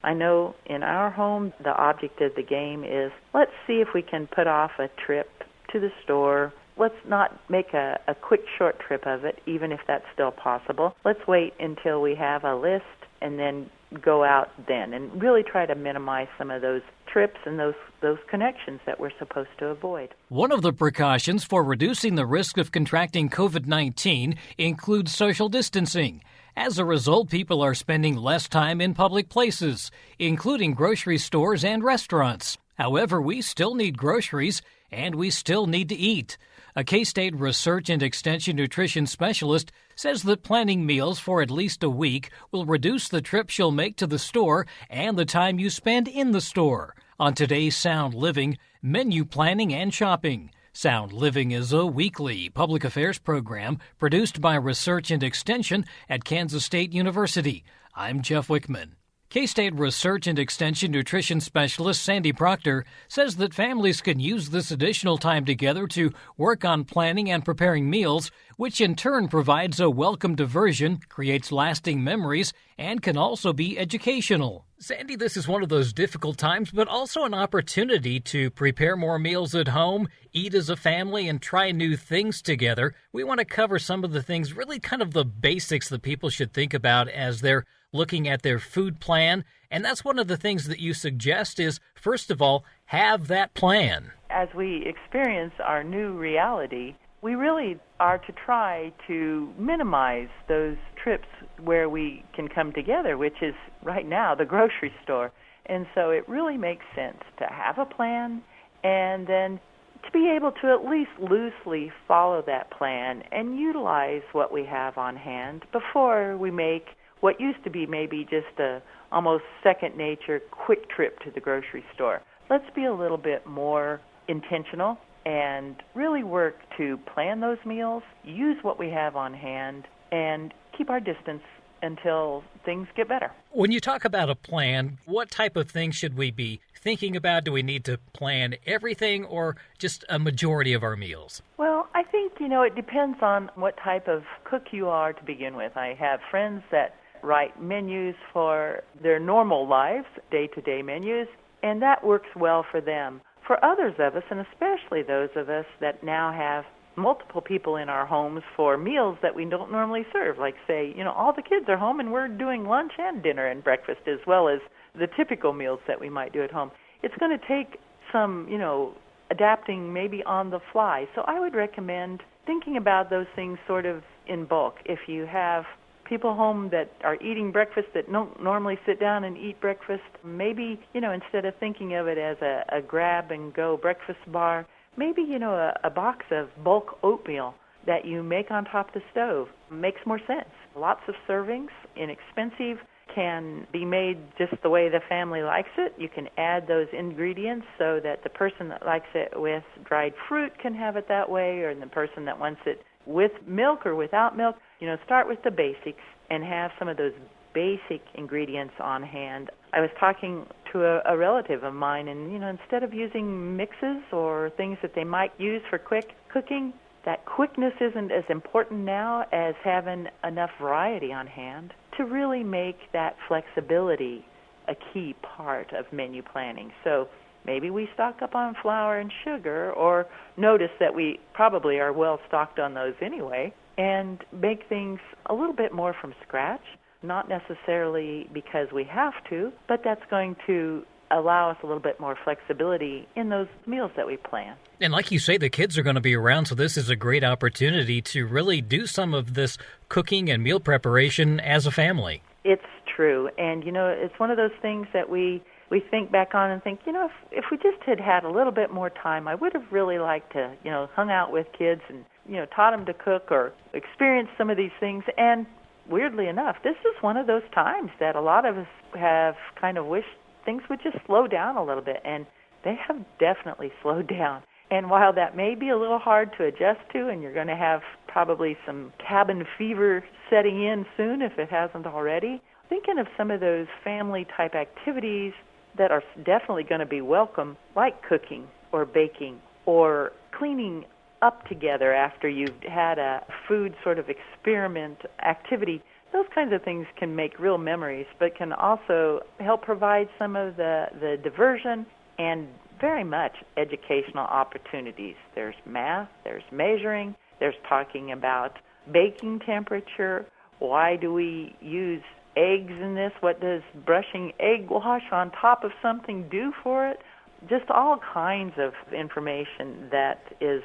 I know in our home, the object of the game is, let's see if we can put off a trip to the store. Let's not make a quick short trip of it, even if that's still possible. Let's wait until we have a list and then go out then, and really try to minimize some of those trips and those connections that we're supposed to avoid. One of the precautions for reducing the risk of contracting COVID-19 includes social distancing. As a result, people are spending less time in public places, including grocery stores and restaurants. However, we still need groceries, and we still need to eat. A K-State Research and Extension nutrition specialist says that planning meals for at least a week will reduce the trips you'll make to the store and the time you spend in the store. On today's Sound Living, menu planning and shopping. Sound Living is a weekly public affairs program produced by Research and Extension at Kansas State University. I'm Jeff Wichman. K-State Research and Extension nutrition specialist Sandy Procter says that families can use this additional time together to work on planning and preparing meals, which in turn provides a welcome diversion, creates lasting memories, and can also be educational. Sandy, this is one of those difficult times, but also an opportunity to prepare more meals at home, eat as a family, and try new things together. We want to cover some of the things, really kind of the basics that people should think about as they're looking at their food plan. And that's one of the things that you suggest is, first of all, have that plan. As we experience our new reality, we really are to try to minimize those trips where we can come together, which is right now the grocery store. And so it really makes sense to have a plan and then to be able to at least loosely follow that plan and utilize what we have on hand before we make what used to be maybe just a almost second nature quick trip to the grocery store. Let's be a little bit more intentional and really work to plan those meals, use what we have on hand, and keep our distance until things get better. When you talk about a plan, what type of things should we be thinking about? Do we need to plan everything or just a majority of our meals? Well, I think, it depends on what type of cook you are to begin with. I have friends that write menus for their normal lives, day-to-day menus, and that works well for them. For others of us, and especially those of us that now have multiple people in our homes for meals that we don't normally serve, like say, all the kids are home and we're doing lunch and dinner and breakfast as well as the typical meals that we might do at home. It's going to take some, adapting maybe on the fly. So I would recommend thinking about those things sort of in bulk. If you have people home that are eating breakfast that don't normally sit down and eat breakfast, maybe, instead of thinking of it as a grab-and-go breakfast bar, maybe, a box of bulk oatmeal that you make on top of the stove makes more sense. Lots of servings, inexpensive, can be made just the way the family likes it. You can add those ingredients so that the person that likes it with dried fruit can have it that way, or the person that wants it with milk or without milk. Start with the basics and have some of those basic ingredients on hand. I was talking to a relative of mine, and, instead of using mixes or things that they might use for quick cooking, that quickness isn't as important now as having enough variety on hand to really make that flexibility a key part of menu planning. So maybe we stock up on flour and sugar, or notice that we probably are well stocked on those anyway, and make things a little bit more from scratch, not necessarily because we have to, but that's going to allow us a little bit more flexibility in those meals that we plan. And like you say, the kids are going to be around, so this is a great opportunity to really do some of this cooking and meal preparation as a family. It's true. And, it's one of those things that we think back on and think, if we just had a little bit more time, I would have really liked to, hung out with kids and, taught them to cook or experience some of these things. And weirdly enough, this is one of those times that a lot of us have kind of wished things would just slow down a little bit, and they have definitely slowed down. And while that may be a little hard to adjust to, and you're going to have probably some cabin fever setting in soon if it hasn't already, thinking of some of those family-type activities that are definitely going to be welcome, like cooking or baking or cleaning up together after you've had a food sort of experiment activity. those kinds of things can make real memories, but can also help provide some of the diversion and very much educational opportunities. There's math, there's measuring, there's talking about baking temperature. Why do we use eggs in this? What does brushing egg wash on top of something do for it? Just all kinds of information that is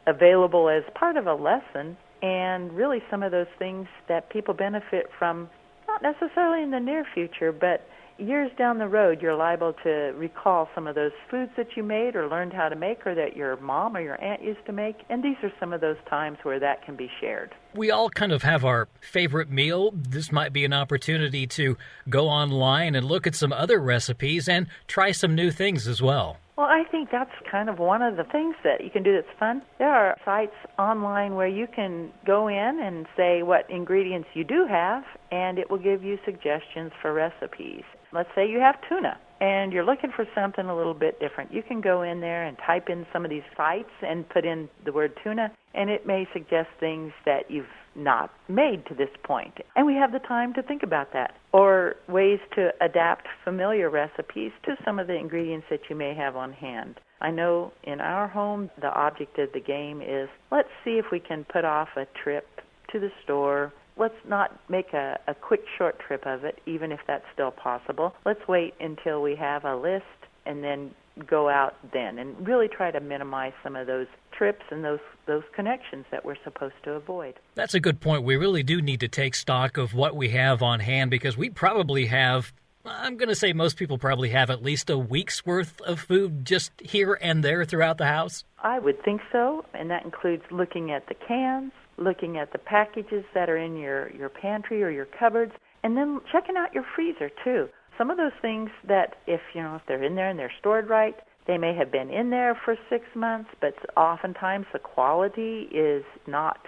available as part of a lesson, and really some of those things that people benefit from, not necessarily in the near future, but years down the road. You're liable to recall some of those foods that you made or learned how to make, or that your mom or your aunt used to make, and these are some of those times where that can be shared. We all kind of have our favorite meal. This might be an opportunity to go online and look at some other recipes and try some new things as well. Well, I think that's kind of one of the things that you can do that's fun. There are sites online where you can go in and say what ingredients you do have, and it will give you suggestions for recipes. Let's say you have tuna, and you're looking for something a little bit different. You can go in there and type in some of these sites and put in the word tuna, and it may suggest things that you've not made to this point. And we have the time to think about that, or ways to adapt familiar recipes to some of the ingredients that you may have on hand. I know in our home, the object of the game is, let's see if we can put off a trip to the store. Let's not make a quick, short trip of it, even if that's still possible. Let's wait until we have a list and then go out then, and really try to minimize some of those trips and those connections that we're supposed to avoid. That's a good point. We really do need to take stock of what we have on hand, because we probably have, I'm going to say most people probably have at least a week's worth of food just here and there throughout the house. I would think so, and that includes looking at the cans, looking at the packages that are in your pantry or your cupboards, and then checking out your freezer too. Some of those things that if they're in there and they're stored right, they may have been in there for 6 months, but oftentimes the quality is not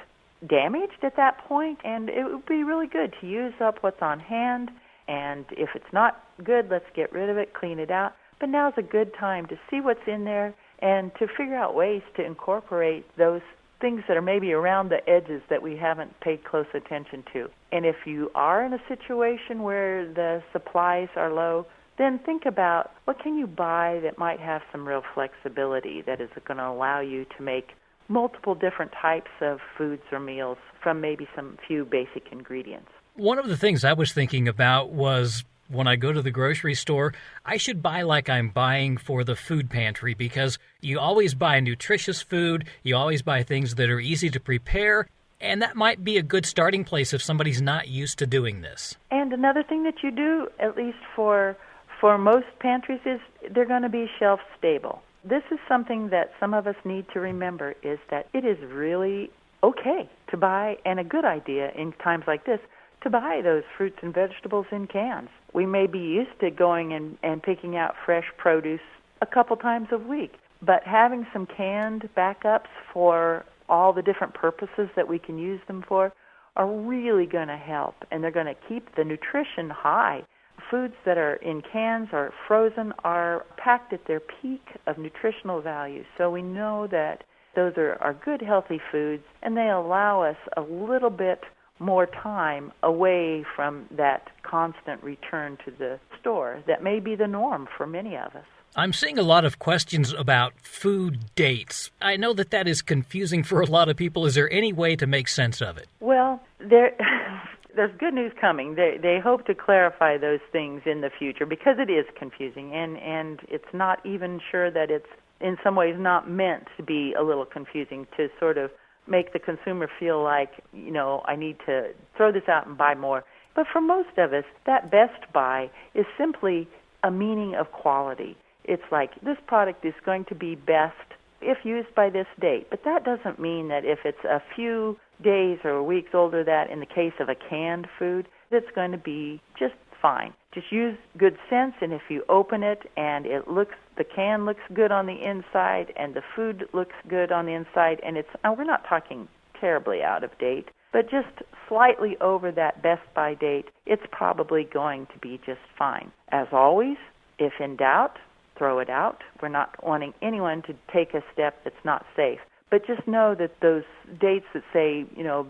damaged at that point, and it would be really good to use up what's on hand. And if it's not good, let's get rid of it, clean it out. But now's a good time to see what's in there and to figure out ways to incorporate those things that are maybe around the edges that we haven't paid close attention to. And if you are in a situation where the supplies are low, then think about what can you buy that might have some real flexibility that is going to allow you to make multiple different types of foods or meals from maybe some few basic ingredients. One of the things I was thinking about was, when I go to the grocery store, I should buy like I'm buying for the food pantry, because you always buy nutritious food, you always buy things that are easy to prepare, and that might be a good starting place if somebody's not used to doing this. And another thing that you do, at least for most pantries, is they're going to be shelf stable. This is something that some of us need to remember, is that it is really okay to buy, and a good idea in times like this, to buy those fruits and vegetables in cans. We may be used to going and picking out fresh produce a couple times a week, but having some canned backups for all the different purposes that we can use them for are really going to help, and they're going to keep the nutrition high. Foods that are in cans or frozen are packed at their peak of nutritional value, so we know that those are good, healthy foods, and they allow us a little bit more time away from that constant return to the store that may be the norm for many of us. I'm seeing a lot of questions about food dates. I know that is confusing for a lot of people. Is there any way to make sense of it? Well, there's good news coming. They hope to clarify those things in the future, because it is confusing, and it's not even sure that it's in some ways not meant to be a little confusing, to sort of make the consumer feel like, I need to throw this out and buy more. But for most of us, that best buy is simply a meaning of quality. It's like, this product is going to be best if used by this date. But that doesn't mean that if it's a few days or weeks older, that in the case of a canned food, that's going to be just fine. Just use good sense, and if you open it and the can looks good on the inside and the food looks good on the inside, and we're not talking terribly out of date, but just slightly over that best by date, it's probably going to be just fine. As always, if in doubt, throw it out. We're not wanting anyone to take a step that's not safe. But just know that those dates that say,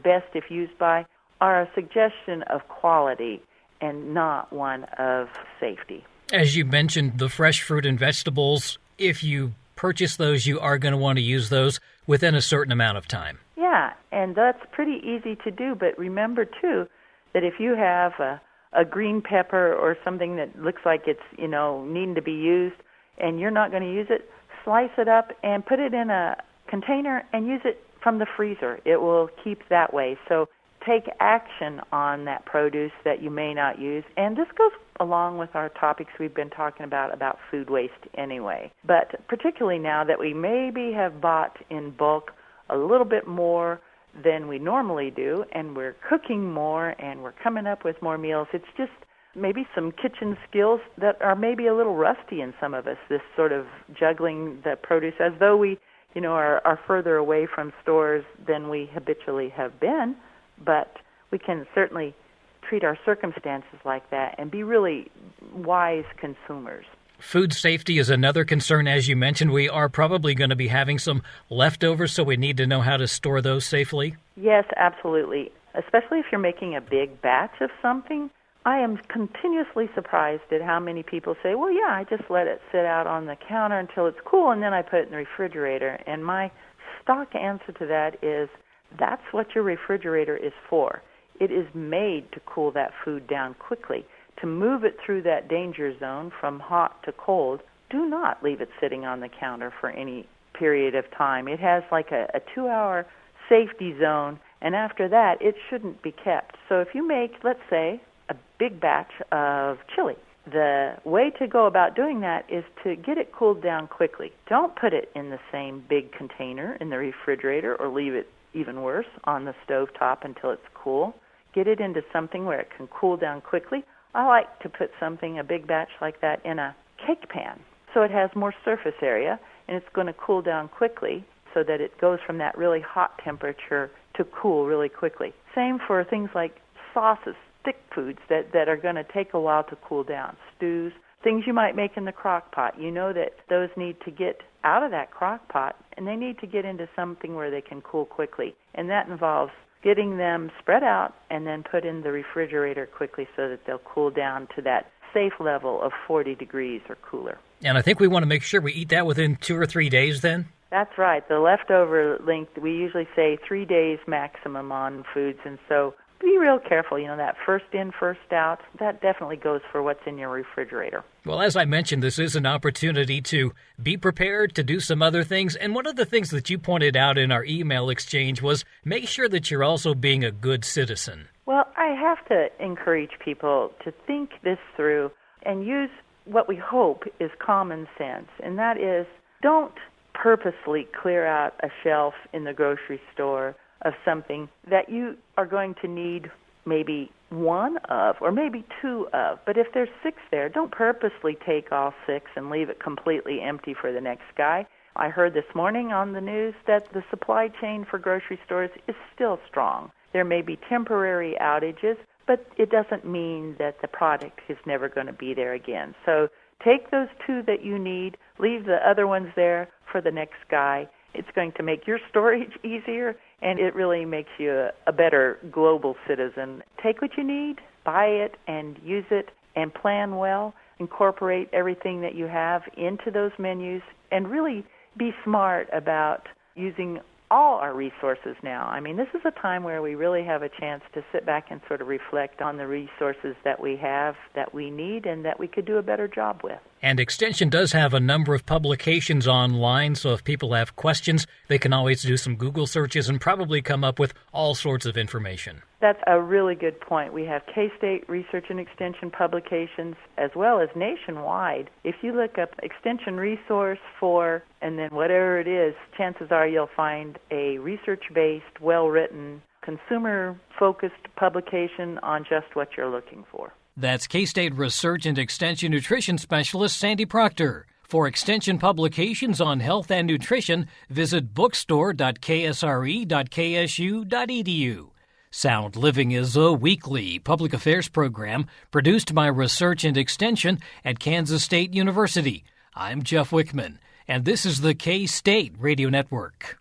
best if used by, are a suggestion of quality and not one of safety. As you mentioned, the fresh fruit and vegetables, if you purchase those, you are going to want to use those within a certain amount of time. Yeah, and that's pretty easy to do, but remember, too, that if you have a green pepper or something that looks like it's, needing to be used, and you're not going to use it, slice it up and put it in a container and use it from the freezer. It will keep that way. So take action on that produce that you may not use. And this goes along with our topics we've been talking about food waste anyway. But particularly now that we maybe have bought in bulk a little bit more than we normally do, and we're cooking more and we're coming up with more meals, it's just maybe some kitchen skills that are maybe a little rusty in some of us, this sort of juggling the produce as though we are further away from stores than we habitually have been. But we can certainly treat our circumstances like that and be really wise consumers. Food safety is another concern. As you mentioned, we are probably going to be having some leftovers, so we need to know how to store those safely. Yes, absolutely. Especially if you're making a big batch of something. I am continuously surprised at how many people say, well, yeah, I just let it sit out on the counter until it's cool, and then I put it in the refrigerator. And my stock answer to that is, that's what your refrigerator is for. It is made to cool that food down quickly. To move it through that danger zone from hot to cold, do not leave it sitting on the counter for any period of time. It has like a 2-hour safety zone, and after that, it shouldn't be kept. So if you make, let's say, a big batch of chili, the way to go about doing that is to get it cooled down quickly. Don't put it in the same big container in the refrigerator or leave it, even worse, on the stovetop until it's cool. Get it into something where it can cool down quickly. I like to put a big batch like that, in a cake pan, so it has more surface area, and it's going to cool down quickly so that it goes from that really hot temperature to cool really quickly. Same for things like sauces, thick foods that are going to take a while to cool down, stews, things you might make in the crock pot. You know that those need to get out of that crock pot, and they need to get into something where they can cool quickly, and that involves getting them spread out and then put in the refrigerator quickly so that they'll cool down to that safe level of 40 degrees or cooler. And I think we want to make sure we eat that within 2 or 3 days then? That's right. The leftover length, we usually say 3 days maximum on foods, and so be real careful. That first in, first out, that definitely goes for what's in your refrigerator. Well, as I mentioned, this is an opportunity to be prepared to do some other things. And one of the things that you pointed out in our email exchange was make sure that you're also being a good citizen. Well, I have to encourage people to think this through and use what we hope is common sense, and that is, don't purposely clear out a shelf in the grocery store of something that you are going to need maybe one of or maybe two of. But if there's 6 there, don't purposely take all 6 and leave it completely empty for the next guy. I heard this morning on the news that the supply chain for grocery stores is still strong. There may be temporary outages, but it doesn't mean that the product is never going to be there again. So take those 2 that you need, leave the other ones there for the next guy. It's going to make your storage easier, and it really makes you a better global citizen. Take what you need, buy it, and use it, and plan well. Incorporate everything that you have into those menus, and really be smart about using all our resources now. I mean, this is a time where we really have a chance to sit back and sort of reflect on the resources that we have, that we need, and that we could do a better job with. And Extension does have a number of publications online, so if people have questions, they can always do some Google searches and probably come up with all sorts of information. That's a really good point. We have K-State Research and Extension publications as well as nationwide. If you look up Extension Resource for, and then whatever it is, chances are you'll find a research-based, well-written, consumer-focused publication on just what you're looking for. That's K-State Research and Extension Nutrition Specialist Sandy Procter. For Extension publications on health and nutrition, visit bookstore.ksre.ksu.edu. Sound Living is a weekly public affairs program produced by Research and Extension at Kansas State University. I'm Jeff Wichman, and this is the K-State Radio Network.